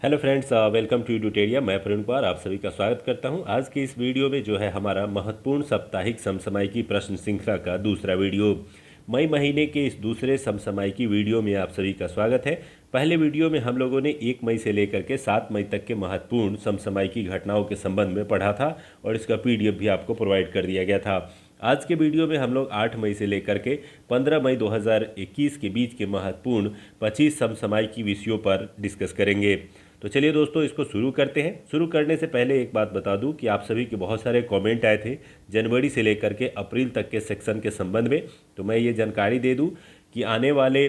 Hello friends, welcome to Uteria. मैं प्रवीण कुमार आप सभी का स्वागत करता हूं। आज के इस वीडियो में जो है हमारा महत्वपूर्ण साप्ताहिक समसामयिकी प्रश्न श्रृंखला का दूसरा वीडियो। मई महीने के इस दूसरे समसामयिकी वीडियो में आप सभी का स्वागत है। पहले वीडियो में हम लोगों ने 1 मई से लेकर के 7 मई तक के महत्वपूर्ण समसामयिकी घटनाओं के संबंध में पढ़ा था और इसका पीडीएफ भी आपको प्रोवाइड कर दिया गया था। आज के वीडियो में हम लोग 8 मई से लेकर के 15 मई 2021 के बीच के महत्वपूर्ण 25 समसामयिकी विषयों पर डिस्कस करेंगे। तो चलिए दोस्तों, इसको शुरू करते हैं। शुरू करने से पहले एक बात बता दूं कि आप सभी के बहुत सारे कमेंट आए थे जनवरी से लेकर के अप्रैल तक के सेक्शन के संबंध में। तो मैं ये जानकारी दे दूं कि आने वाले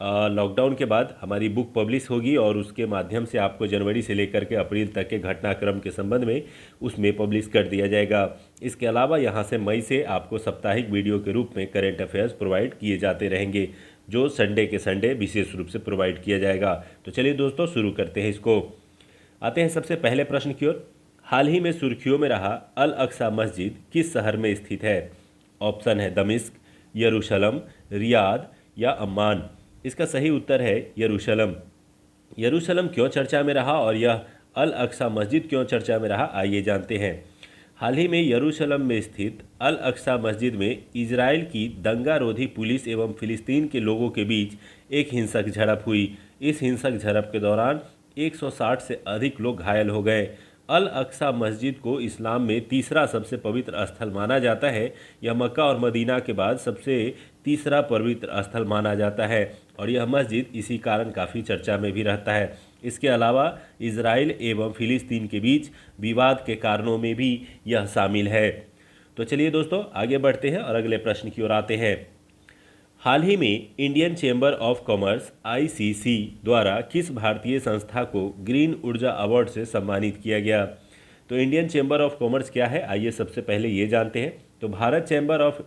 लॉकडाउन के बाद हमारी बुक पब्लिश होगी और उसके माध्यम से आपको जनवरी से लेकर के अप्रैल तक के घटनाक्रम के संबंध में उसमें पब्लिश कर दिया जाएगा। इसके अलावा यहाँ से मई से आपको साप्ताहिक वीडियो के रूप में करेंट अफेयर्स प्रोवाइड किए जाते रहेंगे, जो संडे के संडे विशेष रूप से प्रोवाइड किया जाएगा। तो चलिए दोस्तों, शुरू करते हैं इसको। आते हैं सबसे पहले प्रश्न की ओर। हाल ही में सुर्खियों में रहा अल अक्सा मस्जिद किस शहर में स्थित है? ऑप्शन है दमिश्क, यरूशलम, रियाद या अम्मान। इसका सही उत्तर है यरूशलम। यरूशलम क्यों चर्चा में रहा और यह अल अक्सा मस्जिद क्यों चर्चा में रहा, आइए जानते हैं। हाल ही में यरूशलम में स्थित अल अक्सा मस्जिद में इजराइल की दंगारोधी पुलिस एवं फिलिस्तीन के लोगों के बीच एक हिंसक झड़प हुई। इस हिंसक झड़प के दौरान 160 से अधिक लोग घायल हो गए। अल अक्सा मस्जिद को इस्लाम में तीसरा सबसे पवित्र स्थल माना जाता है। यह मक्का और मदीना के बाद सबसे तीसरा पवित्र स्थल माना जाता है और यह मस्जिद इसी कारण काफ़ी चर्चा में भी रहता है। इसके अलावा इजराइल एवं फिलिस्तीन के बीच विवाद के कारणों में भी यह शामिल है। तो चलिए दोस्तों, आगे बढ़ते हैं और अगले प्रश्न की ओर आते हैं। हाल ही में Indian chamber of commerce (ICC) द्वारा किस भारतीय संस्था को ग्रीन ऊर्जा अवार्ड से सम्मानित किया गया? तो इंडियन चैम्बर ऑफ कॉमर्स क्या है, आइए सबसे पहले ये जानते हैं। तो भारत चैम्बर ऑफ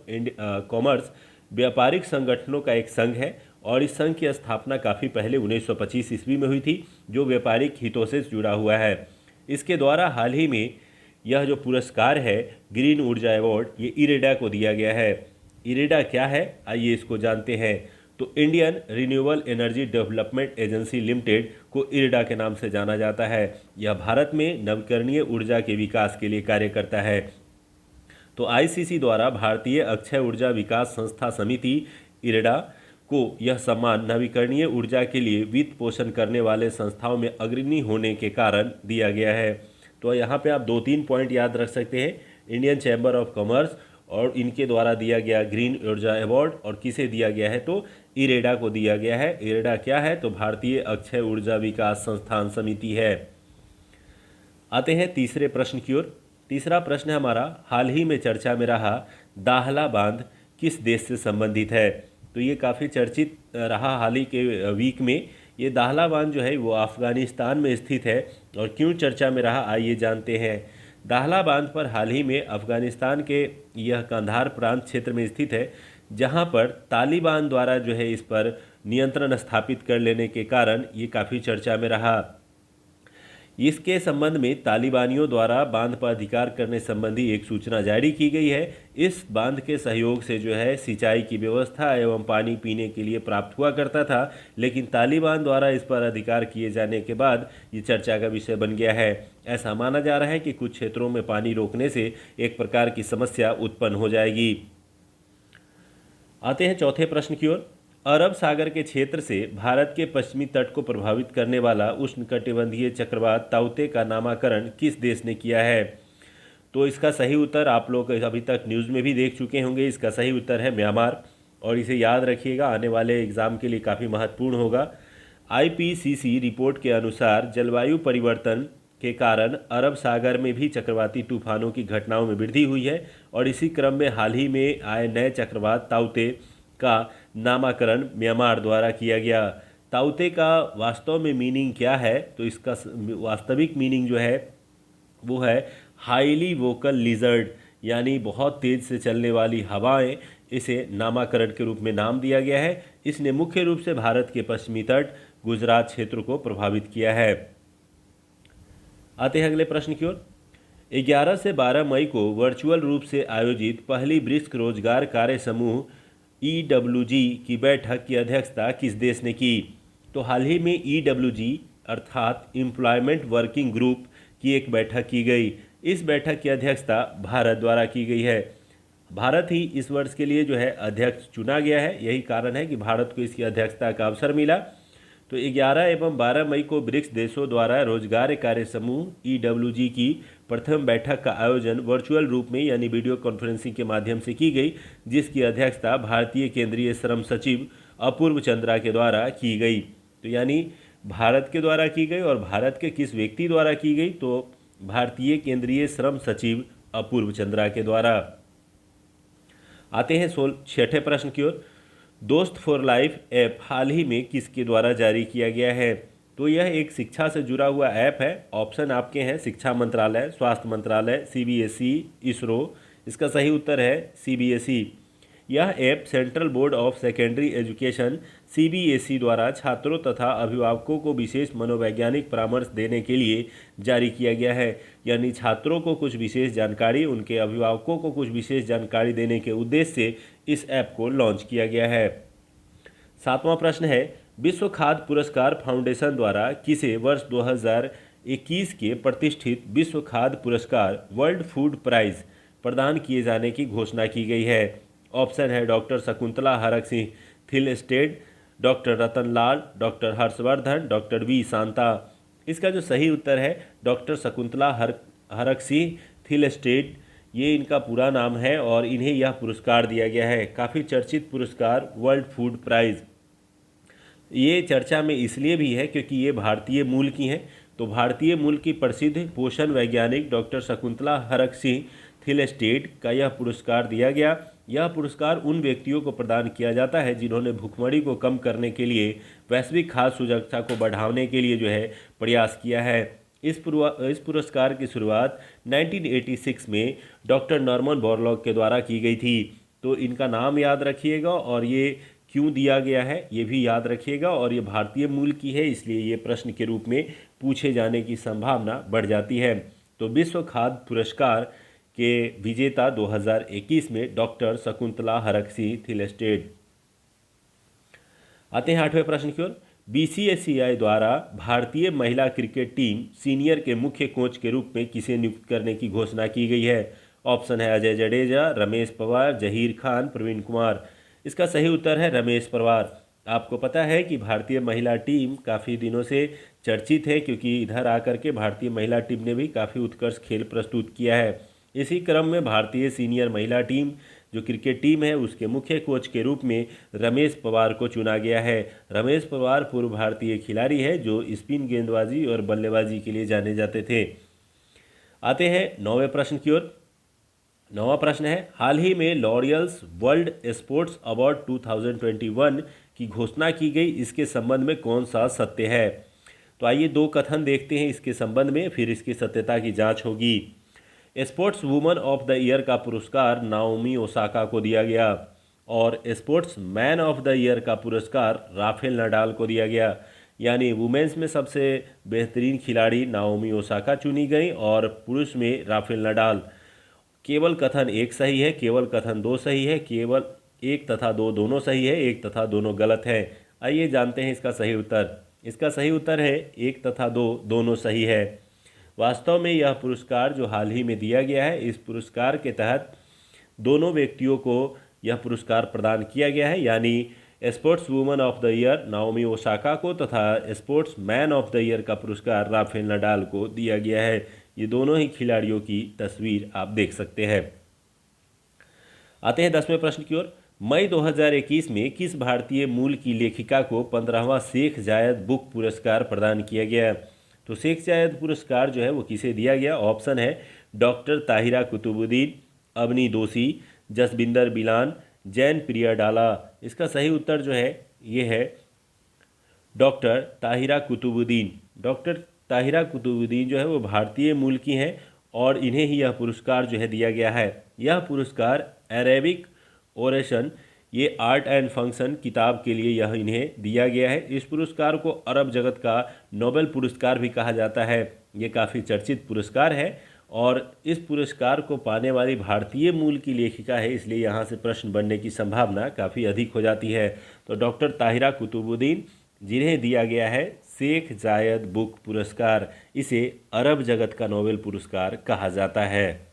कॉमर्स व्यापारिक संगठनों का एक संघ है और इस संघ की स्थापना काफ़ी पहले 1925 ईस्वी में हुई थी, जो व्यापारिक हितों से जुड़ा हुआ है। इसके द्वारा हाल ही में यह जो पुरस्कार है ग्रीन ऊर्जा अवार्ड, ये इरेडा को दिया गया है। इरेडा क्या है, आइए इसको जानते हैं। तो Indian renewable energy development agency limited को इरेडा के नाम से जाना जाता है। यह भारत में नवीकरणीय ऊर्जा के विकास के लिए कार्य करता है। तो ICC द्वारा भारतीय अक्षय ऊर्जा विकास संस्था समिति इरेडा को यह सम्मान नवीकरणीय ऊर्जा के लिए वित्त पोषण करने वाले संस्थाओं में अग्रणी होने के कारण दिया गया है। तो यहाँ पे आप 2-3 पॉइंट याद रख सकते हैं। इंडियन चैम्बर ऑफ कॉमर्स और इनके द्वारा दिया गया ग्रीन ऊर्जा अवार्ड, और किसे दिया गया है तो इरेडा को दिया गया है। इरेडा क्या है तो भारतीय अक्षय ऊर्जा विकास संस्थान समिति है। आते हैं तीसरे प्रश्न की ओर। तीसरा प्रश्न है हमारा, हाल ही में चर्चा में रहा दाहला बांध किस देश से संबंधित है? तो ये काफ़ी चर्चित रहा हाल ही के वीक में। ये दाहला बांध जो है वो अफ़गानिस्तान में स्थित है और क्यों चर्चा में रहा, आइए जानते हैं। दाहला बांध पर हाल ही में अफ़गानिस्तान के यह कंधार प्रांत क्षेत्र में स्थित है, जहां पर तालिबान द्वारा जो है इस पर नियंत्रण स्थापित कर लेने के कारण ये काफ़ी चर्चा में रहा। इसके संबंध में तालिबानियों द्वारा बांध पर अधिकार करने संबंधी एक सूचना जारी की गई है। इस बांध के सहयोग से जो है सिंचाई की व्यवस्था एवं पानी पीने के लिए प्राप्त हुआ करता था, लेकिन तालिबान द्वारा इस पर अधिकार किए जाने के बाद ये चर्चा का विषय बन गया है। ऐसा माना जा रहा है कि कुछ क्षेत्रों में पानी रोकने से एक प्रकार की समस्या उत्पन्न हो जाएगी। आते हैं चौथे प्रश्न की ओर। अरब सागर के क्षेत्र से भारत के पश्चिमी तट को प्रभावित करने वाला उष्णकटिबंधीय चक्रवात ताउते का नामकरण किस देश ने किया है? तो इसका सही उत्तर आप लोग अभी तक न्यूज़ में भी देख चुके होंगे। इसका सही उत्तर है म्यांमार, और इसे याद रखिएगा, आने वाले एग्ज़ाम के लिए काफ़ी महत्वपूर्ण होगा। IPCC रिपोर्ट के अनुसार जलवायु परिवर्तन के कारण अरब सागर में भी चक्रवाती तूफानों की घटनाओं में वृद्धि हुई है और इसी क्रम में हाल ही में आए नए चक्रवात ताउते का नामकरण म्यांमार द्वारा किया गया। ताउते का वास्तव में मीनिंग क्या है? तो इसका वास्तविक मीनिंग जो है वो है हाईली वोकल लिजर्ड, यानी बहुत तेज़ से चलने वाली हवाएं। इसे नामकरण के रूप में नाम दिया गया है। इसने मुख्य रूप से भारत के पश्चिमी तट गुजरात क्षेत्र को प्रभावित किया है। आते हैं अगले प्रश्न की ओर। 11 से 12 मई को वर्चुअल रूप से आयोजित पहली ब्रिक्स रोजगार कार्य समूह EWG की बैठक की अध्यक्षता किस देश ने की? तो हाल ही में EWG अर्थात एम्प्लॉयमेंट वर्किंग ग्रुप की एक बैठक की गई। इस बैठक की अध्यक्षता भारत द्वारा की गई है। भारत ही इस वर्ष के लिए जो है अध्यक्ष चुना गया है, यही कारण है कि भारत को इसकी अध्यक्षता का अवसर मिला। तो 11 एवं 12 मई को ब्रिक्स देशों द्वारा रोजगार कार्य समूह EWG की प्रथम बैठक का आयोजन वर्चुअल रूप में यानी वीडियो कॉन्फ्रेंसिंग के माध्यम से की गई, जिसकी अध्यक्षता भारतीय केंद्रीय श्रम सचिव अपूर्व चंद्रा के द्वारा की गई। तो यानी भारत के द्वारा की गई, और भारत के किस व्यक्ति द्वारा की गई, तो भारतीय केंद्रीय श्रम सचिव अपूर्व चंद्रा के द्वारा। आते हैं 6ठे प्रश्न की ओर। दोस्त फॉर लाइफ ऐप हाल ही में किसके द्वारा जारी किया गया है? तो यह एक शिक्षा से जुड़ा हुआ ऐप है। ऑप्शन आपके हैं शिक्षा मंत्रालय, स्वास्थ्य मंत्रालय, CBSE, इसरो। इसका सही उत्तर है CBSE। यह app central board of secondary education CBSE द्वारा छात्रों तथा अभिभावकों को विशेष मनोवैज्ञानिक परामर्श देने के लिए जारी किया गया है। यानी छात्रों को कुछ विशेष जानकारी, उनके अभिभावकों को कुछ विशेष जानकारी देने के उद्देश्य से इस ऐप को लॉन्च किया गया है। 7वां प्रश्न है, विश्व खाद्य पुरस्कार फाउंडेशन द्वारा किसे वर्ष 2021 के प्रतिष्ठित विश्व खाद्य पुरस्कार वर्ल्ड फूड प्राइज प्रदान किए जाने की घोषणा की गई है? ऑप्शन है doctor Shakuntala Harak Singh Thilsted, doctor Ratan Lal, doctor Harshvardhan, doctor V Shanta. इसका जो सही उत्तर है डॉक्टर शकुंतला हरक सिंह थिलस्टेड, ये इनका पूरा नाम है और इन्हें यह पुरस्कार दिया गया है। काफ़ी चर्चित पुरस्कार वर्ल्ड फूड प्राइज। ये चर्चा में इसलिए भी है क्योंकि ये भारतीय मूल की हैं। तो भारतीय मूल की प्रसिद्ध पोषण वैज्ञानिक डॉक्टर शकुंतला हरक सिंह थिलस्टेड का यह पुरस्कार दिया गया। यह पुरस्कार उन व्यक्तियों को प्रदान किया जाता है जिन्होंने भुखमरी को कम करने के लिए वैश्विक खाद्य सुरक्षा को बढ़ाने के लिए जो है प्रयास किया है। इस पुरस्कार की शुरुआत 1986 में डॉक्टर नॉर्मन बोरलॉग के द्वारा की गई थी। तो इनका नाम याद रखिएगा और ये क्यों दिया गया है ये भी याद रखिएगा, और ये भारतीय मूल की है, इसलिए ये प्रश्न के रूप में पूछे जाने की संभावना बढ़ जाती है। तो विश्व खाद्य पुरस्कार के विजेता 2021 में डॉक्टर शकुंतला हरक सिंह थिलस्टेड। आते हैं 8वें प्रश्न की ओर। BCCI द्वारा भारतीय महिला क्रिकेट टीम सीनियर के मुख्य कोच के रूप में किसे नियुक्त करने की घोषणा की गई है? ऑप्शन है अजय जडेजा, रमेश पवार, जहीर खान, प्रवीण कुमार। इसका सही उत्तर है रमेश पवार। आपको पता है कि भारतीय महिला टीम काफ़ी दिनों से चर्चित है क्योंकि इधर आकर के भारतीय महिला टीम ने भी काफ़ी उत्कृष्ट खेल प्रस्तुत किया है। इसी क्रम में भारतीय सीनियर महिला टीम जो क्रिकेट टीम है उसके मुख्य कोच के रूप में रमेश पवार को चुना गया है। रमेश पवार पूर्व भारतीय खिलाड़ी है जो स्पिन गेंदबाजी और बल्लेबाजी के लिए जाने जाते थे। आते हैं 9वें प्रश्न की ओर। 9वां प्रश्न है, हाल ही में लॉरियल्स वर्ल्ड स्पोर्ट्स अवार्ड 2021 की घोषणा की गई, इसके संबंध में कौन सा सत्य है? तो आइए दो कथन देखते हैं इसके संबंध में, फिर इसकी सत्यता की जांच होगी। Sports woman of the year का पुरस्कार नाओमी ओसाका को दिया गया और sports man of the year का पुरस्कार राफेल नडाल को दिया गया। यानी वुमेन्स में सबसे बेहतरीन खिलाड़ी नाओमी ओसाका चुनी गई और पुरुष में राफेल नडाल। केवल कथन एक सही है, केवल कथन दो सही है, केवल एक तथा दो दोनों सही है, एक तथा दोनों गलत है। आइए जानते हैं इसका सही उत्तर। इसका सही उत्तर है एक तथा दो दोनों सही है। वास्तव में यह पुरस्कार जो हाल ही में दिया गया है, इस पुरस्कार के तहत दोनों व्यक्तियों को यह पुरस्कार प्रदान किया गया है, यानी sports woman of the year Naomi Osaka को तथा sports man of the year का पुरस्कार राफेल नडाल को दिया गया है। ये दोनों ही खिलाड़ियों की तस्वीर आप देख सकते हैं। आते हैं 10वें प्रश्न की ओर। मई 2021 में किस भारतीय मूल की लेखिका को 15वां शेख जायद बुक पुरस्कार प्रदान किया गया? तो शेख जायद पुरस्कार जो है वो किसे दिया गया? ऑप्शन है डॉक्टर ताहिरा कुतुबुद्दीन, अवनी दोषी, जसबिंदर बिलान, जैन प्रिया डाला। इसका सही उत्तर जो है ये है डॉक्टर ताहिरा कुतुबुद्दीन। डॉक्टर ताहिरा कुतुबुद्दीन जो है वो भारतीय मूल की हैं और इन्हें ही यह पुरस्कार जो है दिया गया है। यह पुरस्कार अरेबिक ओरेशन, ये आर्ट एंड फंक्शन किताब के लिए यह इन्हें दिया गया है। इस पुरस्कार को अरब जगत का नोबेल पुरस्कार भी कहा जाता है। ये काफ़ी चर्चित पुरस्कार है और इस पुरस्कार को पाने वाली भारतीय मूल की लेखिका है, इसलिए यहाँ से प्रश्न बनने की संभावना काफ़ी अधिक हो जाती है। तो डॉक्टर ताहिरा कुतुबुद्दीन जिन्हें दिया गया है शेख जायद बुक पुरस्कार। इसे अरब जगत का नोबेल पुरस्कार कहा जाता है।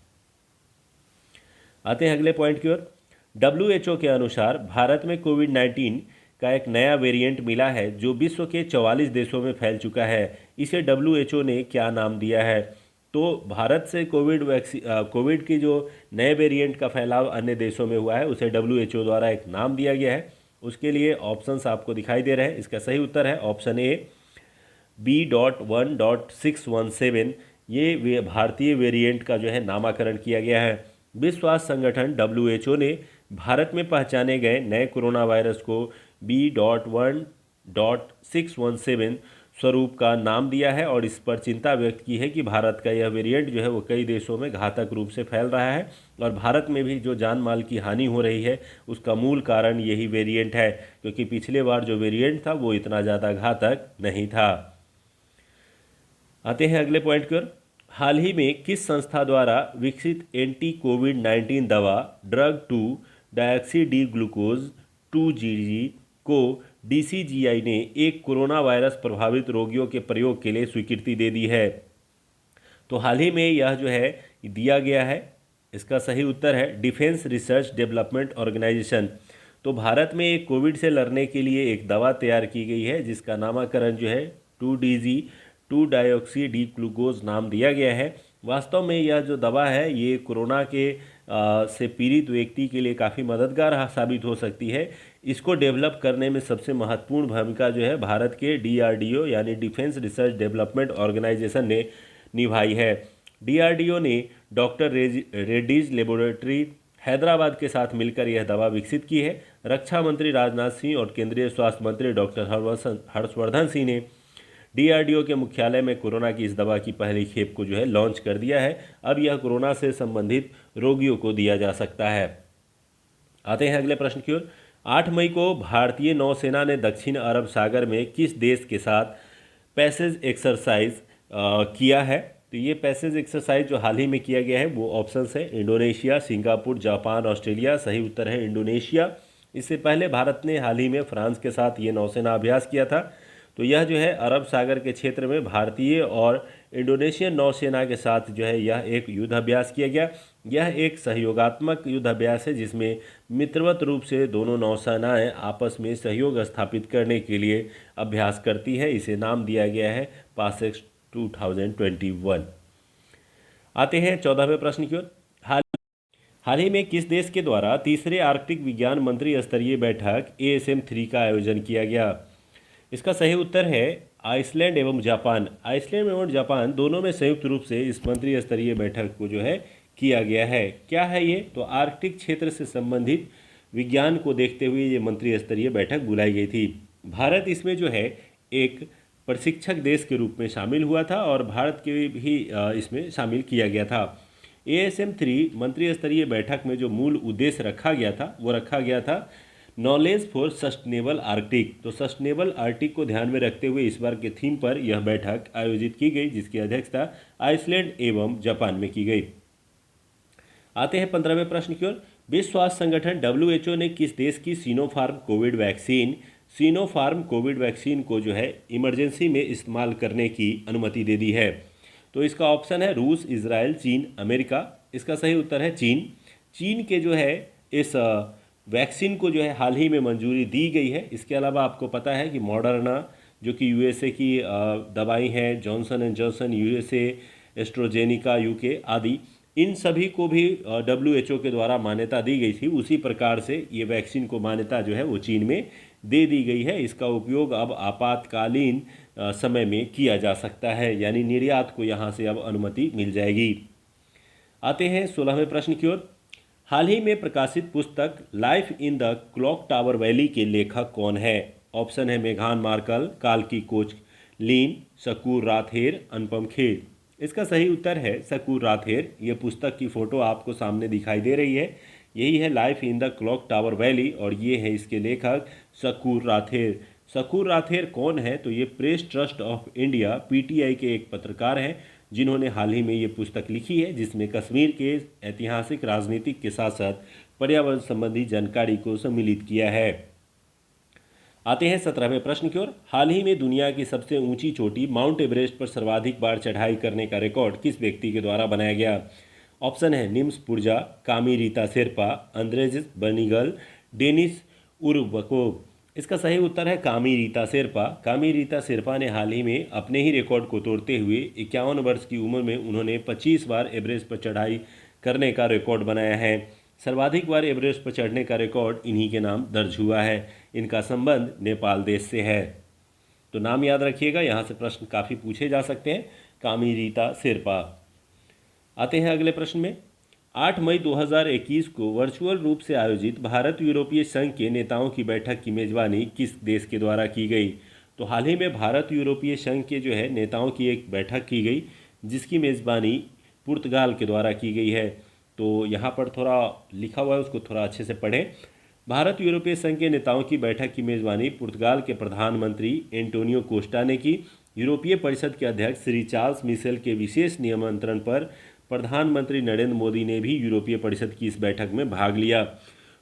आते हैं अगले पॉइंट की ओर। WHO के अनुसार भारत में कोविड-19 का एक नया वेरिएंट मिला है जो विश्व के 44 देशों में फैल चुका है। इसे WHO ने क्या नाम दिया है? तो भारत से कोविड की जो नए वेरिएंट का फैलाव अन्य देशों में हुआ है उसे WHO द्वारा एक नाम दिया गया है। उसके लिए ऑप्शंस आपको दिखाई दे रहे हैं। इसका सही उत्तर है ऑप्शन ए B.1.617। ये भारतीय वेरिएंट का जो है नामकरण किया गया है। विश्व स्वास्थ्य संगठन WHO ने भारत में पहचाने गए नए कोरोना वायरस को B.1.617 स्वरूप का नाम दिया है और इस पर चिंता व्यक्त की है कि भारत का यह वेरिएंट जो है वो कई देशों में घातक रूप से फैल रहा है और भारत में भी जो जान माल की हानि हो रही है उसका मूल कारण यही वेरिएंट है, क्योंकि पिछले बार जो वेरिएंट था वो इतना ज़्यादा घातक नहीं था। आते हैं अगले पॉइंट की ओर। हाल ही में किस संस्था द्वारा विकसित एंटी कोविड-19 दवा drug 2 diauxie D glucose 2GG को DCGI ने एक कोरोना वायरस प्रभावित रोगियों के प्रयोग के लिए स्वीकृति दे दी है? तो हाल ही में यह जो है दिया गया है। इसका सही उत्तर है डिफेंस रिसर्च डेवलपमेंट ऑर्गेनाइजेशन। तो भारत में एक कोविड से लड़ने के लिए एक दवा तैयार की गई है जिसका नामकरण जो है 2DG 2 डायऑक्सी डी ग्लूकोज नाम दिया गया है। वास्तव में यह जो दवा है ये कोरोना के से पीड़ित व्यक्ति के लिए काफ़ी मददगार साबित हो सकती है। इसको डेवलप करने में सबसे महत्वपूर्ण भूमिका जो है भारत के DRDO यानी डिफेंस रिसर्च डेवलपमेंट ऑर्गेनाइजेशन ने निभाई है। DRDO ने डॉक्टर रेड्डीज लेबोरेटरी हैदराबाद के साथ मिलकर यह दवा विकसित की है। रक्षा मंत्री राजनाथ सिंह और केंद्रीय स्वास्थ्य मंत्री डॉक्टर हर्षवर्धन सिंह ने DRDO के मुख्यालय में कोरोना की इस दवा की पहली खेप को जो है लॉन्च कर दिया है। अब यह कोरोना से संबंधित रोगियों को दिया जा सकता है। आते हैं अगले प्रश्न की ओर। 8 मई को भारतीय नौसेना ने दक्षिण अरब सागर में किस देश के साथ पैसेज एक्सरसाइज किया है? तो ये पैसेज एक्सरसाइज जो हाल ही में किया गया है वो ऑप्शंस है इंडोनेशिया, सिंगापुर, जापान, ऑस्ट्रेलिया। सही उत्तर है इंडोनेशिया। इससे पहले भारत ने हाल ही में फ्रांस के साथ ये नौसेना अभ्यास किया था। तो यह जो है अरब सागर के क्षेत्र में भारतीय और इंडोनेशियन नौसेना के साथ जो है यह एक युद्ध अभ्यास किया गया। यह एक सहयोगात्मक युद्ध अभ्यास है जिसमें मित्रवत रूप से दोनों नौसेनाएं आपस में सहयोग स्थापित करने के लिए अभ्यास करती है। इसे नाम दिया गया है पासेक्स 2021। आते हैं 14वें प्रश्न की ओर। हाल ही में किस देश के द्वारा तीसरे आर्कटिक विज्ञान मंत्री स्तरीय बैठक ASM3 का आयोजन किया गया? इसका सही उत्तर है आइसलैंड एवं जापान। आइसलैंड एवं जापान दोनों में संयुक्त रूप से इस मंत्री स्तरीय बैठक को जो है किया गया है। क्या है ये? तो आर्कटिक क्षेत्र से संबंधित विज्ञान को देखते हुए ये मंत्री स्तरीय बैठक बुलाई गई थी। भारत इसमें जो है एक प्रशिक्षक देश के रूप में शामिल हुआ था और भारत के भी इसमें शामिल किया गया था। ASM3 मंत्री स्तरीय बैठक में जो मूल उद्देश्य रखा गया था वो रखा गया था नॉलेज फॉर सस्टेनेबल आर्कटिक। तो सस्टेनेबल आर्कटिक को ध्यान में रखते हुए इस बार के थीम पर यह बैठक आयोजित की गई जिसकी अध्यक्षता आइसलैंड एवं जापान में की गई। आते हैं 15वें प्रश्न की ओर। विश्व स्वास्थ्य संगठन WHO ने किस देश की सिनोफार्म कोविड वैक्सीन को जो है इमरजेंसी में इस्तेमाल करने की अनुमति दे दी है? तो इसका ऑप्शन है रूस, इजराइल, चीन, अमेरिका। इसका सही उत्तर है चीन। चीन के जो है इस वैक्सीन को जो है हाल ही में मंजूरी दी गई है। इसके अलावा आपको पता है कि मॉडर्ना जो कि USA की दवाई हैं, Johnson and Johnson USA, AstraZeneca UK आदि, इन सभी को भी WHO के द्वारा मान्यता दी गई थी। उसी प्रकार से ये वैक्सीन को मान्यता जो है वो चीन में दे दी गई है। इसका उपयोग अब आपातकालीन समय में किया जा सकता है, यानी निर्यात को यहाँ से अब अनुमति मिल जाएगी। आते हैं 16वें प्रश्न की ओर। हाल ही में प्रकाशित पुस्तक life in the clock tower valley के लेखक कौन है? ऑप्शन है मेघान मार्कल, काल्की कोचलिन, शकूर राथेर, अनुपम खेर। इसका सही उत्तर है शकूर राथेर। ये पुस्तक की फ़ोटो आपको सामने दिखाई दे रही है, यही है life in the clock tower valley और ये है इसके लेखक शकूर राथेर। शकूर राथेर कौन है? तो ये press trust of India PTI के एक पत्रकार हैं जिन्होंने हाल ही में ये पुस्तक लिखी है जिसमें कश्मीर के ऐतिहासिक, राजनीतिक के साथ साथ पर्यावरण संबंधी जानकारी को सम्मिलित किया है। आते हैं 17वें प्रश्न की ओर। हाल ही में दुनिया की सबसे ऊंची चोटी माउंट एवरेस्ट पर सर्वाधिक बार चढ़ाई करने का रिकॉर्ड किस व्यक्ति के द्वारा बनाया गया? ऑप्शन है निम्स पुर्जा, कामी रीता शेरपा, अंद्रेज बर्निगल, डेनिस उर्बकोव। इसका सही उत्तर है कामी रीता शेरपा। कामी रीता शेरपा ने हाल ही में अपने ही रिकॉर्ड को तोड़ते हुए 51 वर्ष की उम्र में उन्होंने 25 बार एवरेस्ट पर चढ़ाई करने का रिकॉर्ड बनाया है। सर्वाधिक बार एवरेस्ट पर चढ़ने का रिकॉर्ड इन्हीं के नाम दर्ज हुआ है। इनका संबंध नेपाल देश से है। तो नाम याद रखिएगा, यहाँ से प्रश्न काफ़ी पूछे जा सकते हैं। कामी रीता शेरपा। आते हैं अगले प्रश्न में। 8 मई 2021 को वर्चुअल रूप से आयोजित भारत यूरोपीय संघ के नेताओं की बैठक की मेजबानी किस देश के द्वारा की गई? तो हाल ही में भारत यूरोपीय संघ के जो है नेताओं की एक बैठक की गई, जिसकी मेज़बानी पुर्तगाल के द्वारा की गई है। तो यहाँ पर थोड़ा लिखा हुआ है, उसको थोड़ा अच्छे से पढ़ें। भारत यूरोपीय संघ के नेताओं की बैठक की मेज़बानी पुर्तगाल के प्रधानमंत्री एंटोनियो कोस्टा ने की। यूरोपीय परिषद के अध्यक्ष श्री चार्ल्स मिशेल के विशेष निमंत्रण पर प्रधानमंत्री नरेंद्र मोदी ने भी यूरोपीय परिषद की इस बैठक में भाग लिया।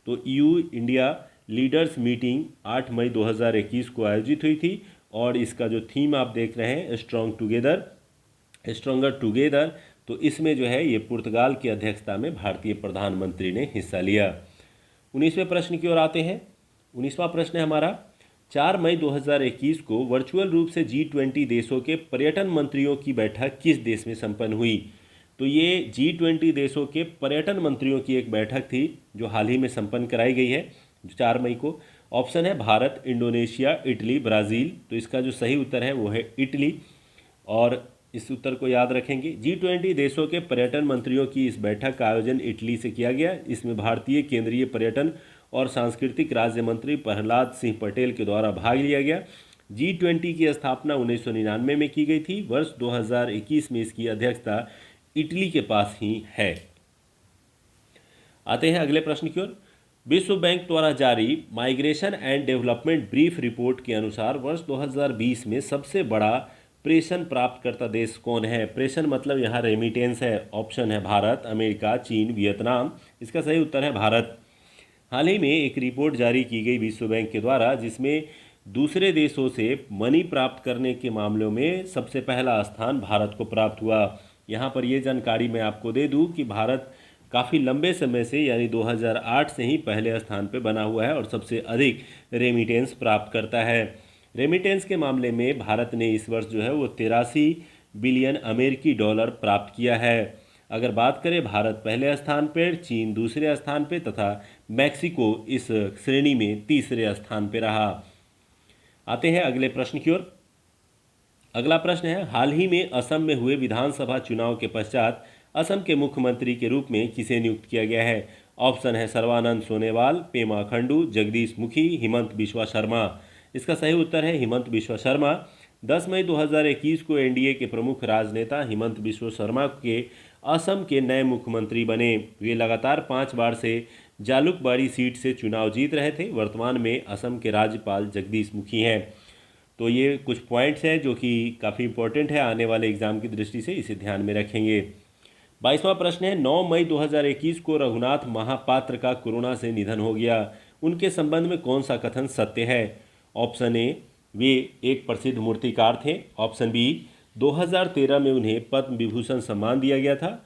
तो ईयू इंडिया लीडर्स मीटिंग 8 मई 2021 को आयोजित हुई थी और इसका जो थीम आप देख रहे हैं स्ट्रॉन्गर टुगेदर, तो इसमें जो है ये पुर्तगाल की अध्यक्षता में भारतीय प्रधानमंत्री ने हिस्सा लिया। 19वें प्रश्न की ओर आते हैं। 19वां प्रश्न है हमारा, 4 मई 2021 को वर्चुअल रूप से G20 देशों के पर्यटन मंत्रियों की बैठक किस देश में संपन्न हुई? तो ये G20 देशों के पर्यटन मंत्रियों की एक बैठक थी जो हाल ही में संपन्न कराई गई है 4 मई को। ऑप्शन है भारत, इंडोनेशिया, इटली, ब्राज़ील। तो इसका जो सही उत्तर है वो है इटली, और इस उत्तर को याद रखेंगे। G20 देशों के पर्यटन मंत्रियों की इस बैठक का आयोजन इटली से किया गया। इसमें भारतीय केंद्रीय पर्यटन और सांस्कृतिक राज्य मंत्री प्रहलाद सिंह पटेल के द्वारा भाग लिया गया। G20 की स्थापना 1999 में की गई थी। वर्ष 2021 में इसकी अध्यक्षता इटली के पास ही है। आते हैं अगले प्रश्न की ओर। विश्व बैंक द्वारा जारी migration and development brief report के अनुसार वर्ष 2020 में सबसे बड़ा प्रेषण प्राप्तकर्ता देश कौन है? प्रेषण मतलब यहाँ रेमिटेंस है। ऑप्शन है भारत, अमेरिका, चीन, वियतनाम। इसका सही उत्तर है भारत। हाल ही में एक रिपोर्ट जारी की गई विश्व बैंक के द्वारा, जिसमें दूसरे देशों से मनी प्राप्त करने के मामलों में सबसे पहला स्थान भारत को प्राप्त हुआ। यहाँ पर ये जानकारी मैं आपको दे दूँ कि भारत काफ़ी लंबे समय से यानी 2008 से ही पहले स्थान पर बना हुआ है और सबसे अधिक रेमिटेंस प्राप्त करता है। रेमिटेंस के मामले में भारत ने इस वर्ष जो है वो 83 बिलियन अमेरिकी डॉलर प्राप्त किया है। अगर बात करें, भारत पहले स्थान पर, चीन दूसरे स्थान पर तथा मैक्सिको इस श्रेणी में तीसरे स्थान पर रहा। आते हैं अगले प्रश्न की ओर। अगला प्रश्न है, हाल ही में असम में हुए विधानसभा चुनाव के पश्चात असम के मुख्यमंत्री के रूप में किसे नियुक्त किया गया है? ऑप्शन है सर्बानंद सोनोवाल, पेमा खंडू, जगदीश मुखी, हिमंत बिस्वा शर्मा। इसका सही उत्तर है हिमंत बिस्वा शर्मा। 10 मई 2021 को एनडीए के प्रमुख राजनेता हिमंत बिस्वा शर्मा के असम के नए मुख्यमंत्री बने। वे लगातार 5 बार से जालुकबाड़ी सीट से चुनाव जीत रहे थे। वर्तमान में असम के राज्यपाल जगदीश मुखी हैं। तो ये कुछ पॉइंट्स हैं जो कि काफ़ी इंपॉर्टेंट है आने वाले एग्जाम की दृष्टि से, इसे ध्यान में रखेंगे। 22वां प्रश्न है, 9 मई 2021 को रघुनाथ महापात्र का कोरोना से निधन हो गया। उनके संबंध में कौन सा कथन सत्य है? ऑप्शन ए, वे एक प्रसिद्ध मूर्तिकार थे। ऑप्शन बी, 2013 में उन्हें पद्म विभूषण सम्मान दिया गया था।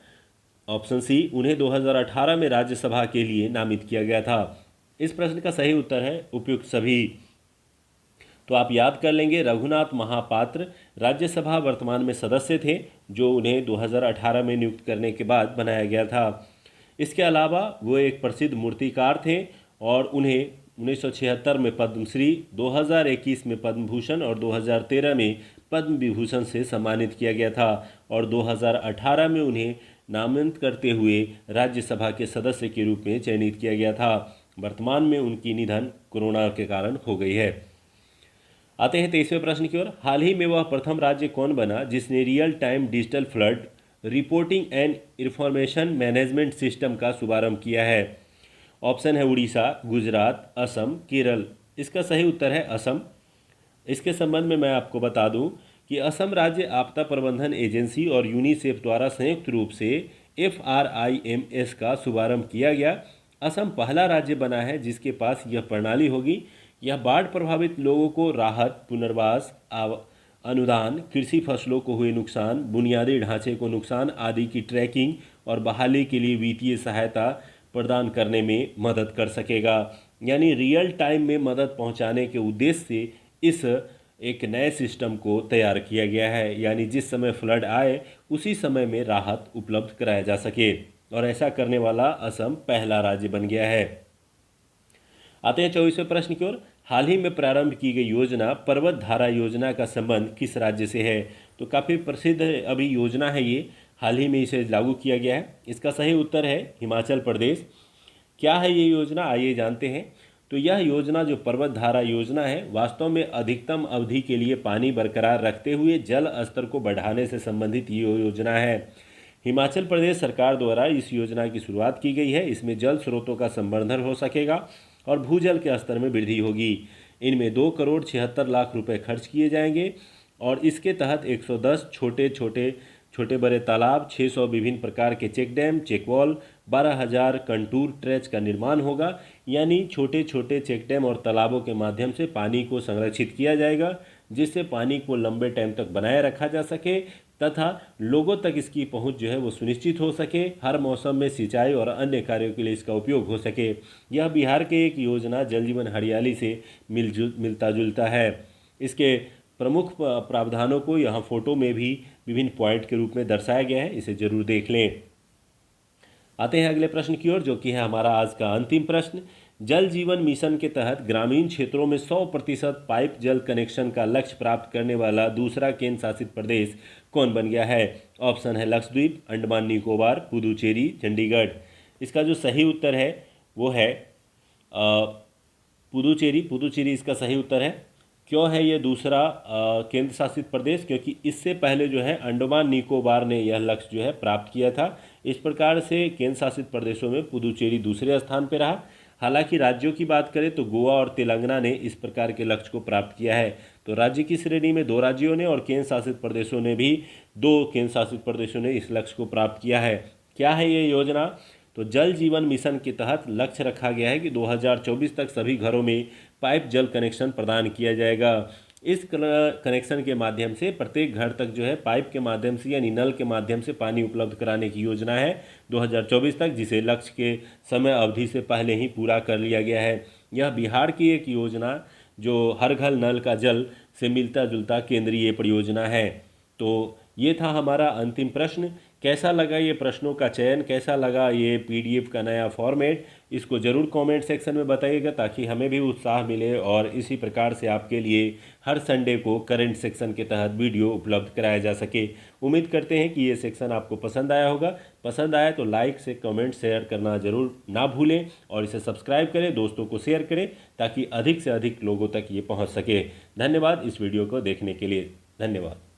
ऑप्शन सी, उन्हें 2018 में राज्यसभा के लिए नामित किया गया था। इस प्रश्न का सही उत्तर है उपयुक्त सभी। तो आप याद कर लेंगे, रघुनाथ महापात्र राज्यसभा वर्तमान में सदस्य थे, जो उन्हें 2018 में नियुक्त करने के बाद बनाया गया था। इसके अलावा वो एक प्रसिद्ध मूर्तिकार थे और उन्हें 1976 में पद्मश्री, 2021 में पद्म भूषण और 2013 में पद्म विभूषण से सम्मानित किया गया था और 2018 में उन्हें नामांकित करते हुए राज्यसभा के सदस्य के रूप में चयनित किया गया था। वर्तमान में उनकी निधन कोरोना के कारण हो गई है। आते हैं 23वें प्रश्न की ओर। हाल ही में वह प्रथम राज्य कौन बना जिसने real time digital flood reporting and information management system का शुभारंभ किया है? ऑप्शन है उड़ीसा, गुजरात, असम, केरल। इसका सही उत्तर है असम। इसके संबंध में मैं आपको बता दूं कि असम राज्य आपदा प्रबंधन एजेंसी और यूनिसेफ द्वारा संयुक्त रूप से FRIMS का शुभारंभ किया गया। असम पहला राज्य बना है जिसके पास यह प्रणाली होगी। यह बाढ़ प्रभावित लोगों को राहत, पुनर्वास, अनुदान, कृषि फसलों को हुए नुकसान, बुनियादी ढांचे को नुकसान आदि की ट्रैकिंग और बहाली के लिए वित्तीय सहायता प्रदान करने में मदद कर सकेगा। यानी रियल टाइम में मदद पहुंचाने के उद्देश्य से इस एक नए सिस्टम को तैयार किया गया है, यानी जिस समय फ्लड आए उसी समय में राहत उपलब्ध कराया जा सके, और ऐसा करने वाला असम पहला राज्य बन गया है। आते हैं 24वें प्रश्न की ओर। हाल ही में प्रारंभ की गई योजना पर्वत धारा योजना का संबंध किस राज्य से है? तो काफ़ी प्रसिद्ध अभी योजना है ये, हाल ही में इसे लागू किया गया है। इसका सही उत्तर है हिमाचल प्रदेश। क्या है ये योजना, आइए जानते हैं। तो यह योजना जो पर्वत धारा योजना है, वास्तव में अधिकतम अवधि के लिए पानी बरकरार रखते हुए जल स्तर को बढ़ाने से संबंधित ये योजना है। हिमाचल प्रदेश सरकार द्वारा इस योजना की शुरुआत की गई है। इसमें जल स्रोतों का संवर्धन हो सकेगा और भूजल के स्तर में वृद्धि होगी। इनमें 2 करोड़ 76 लाख रुपए खर्च किए जाएंगे और इसके तहत 110 छोटे बड़े तालाब, 600 विभिन्न प्रकार के check dam, check wall, 12,000 contour trench का निर्माण होगा। यानी छोटे छोटे चेक डैम और तालाबों के माध्यम से पानी को संरक्षित किया जाएगा, जिससे पानी को लंबे टाइम तक बनाए रखा जा सके तथा लोगों तक इसकी पहुंच जो है वो सुनिश्चित हो सके। हर मौसम में सिंचाई और अन्य कार्यों के लिए इसका उपयोग हो सके। यह बिहार के एक योजना जल जीवन हरियाली से मिलता जुलता है। इसके प्रमुख प्रावधानों को यहाँ फोटो में भी विभिन्न पॉइंट के रूप में दर्शाया गया है, इसे जरूर देख लें। आते हैं अगले प्रश्न की ओर, जो कि है हमारा आज का अंतिम प्रश्न। जल जीवन मिशन के तहत ग्रामीण क्षेत्रों में 100% पाइप जल कनेक्शन का लक्ष्य प्राप्त करने वाला दूसरा केंद्र शासित प्रदेश कौन बन गया है? ऑप्शन है लक्षद्वीप, अंडमान निकोबार, पुदुचेरी, चंडीगढ़। इसका जो सही उत्तर है वो है पुदुचेरी इसका सही उत्तर है। क्यों है ये दूसरा केंद्र शासित प्रदेश? क्योंकि इससे पहले जो है अंडमान निकोबार ने यह लक्ष्य जो है प्राप्त किया था। इस प्रकार से केंद्र शासित प्रदेशों में पुदुचेरी दूसरे स्थान पर रहा। हालांकि राज्यों की बात करें तो गोवा और तेलंगाना ने इस प्रकार के लक्ष्य को प्राप्त किया है। तो राज्य की श्रेणी में 2 राज्यों ने और केंद्र शासित प्रदेशों ने भी 2 केंद्र शासित प्रदेशों ने इस लक्ष्य को प्राप्त किया है। क्या है ये योजना? तो जल जीवन मिशन के तहत लक्ष्य रखा गया है कि 2024 तक सभी घरों में पाइप जल कनेक्शन प्रदान किया जाएगा। इस कनेक्शन के माध्यम से प्रत्येक घर तक जो है पाइप के माध्यम से यानी नल के माध्यम से पानी उपलब्ध कराने की योजना है 2024 तक, जिसे लक्ष्य के समय अवधि से पहले ही पूरा कर लिया गया है। यह बिहार की एक योजना जो हर घर नल का जल से मिलता जुलता केंद्रीय परियोजना है। तो ये था हमारा अंतिम प्रश्न। कैसा लगा ये प्रश्नों का चयन, कैसा लगा ये PDF का नया फॉर्मेट, इसको ज़रूर कमेंट सेक्शन में बताइएगा ताकि हमें भी उत्साह मिले और इसी प्रकार से आपके लिए हर संडे को करंट सेक्शन के तहत वीडियो उपलब्ध कराया जा सके। उम्मीद करते हैं कि ये सेक्शन आपको पसंद आया होगा। पसंद आया तो लाइक से कमेंट शेयर करना ज़रूर ना भूलें और इसे सब्सक्राइब करें, दोस्तों को शेयर करें ताकि अधिक से अधिक लोगों तक ये पहुँच सके। धन्यवाद इस वीडियो को देखने के लिए। धन्यवाद।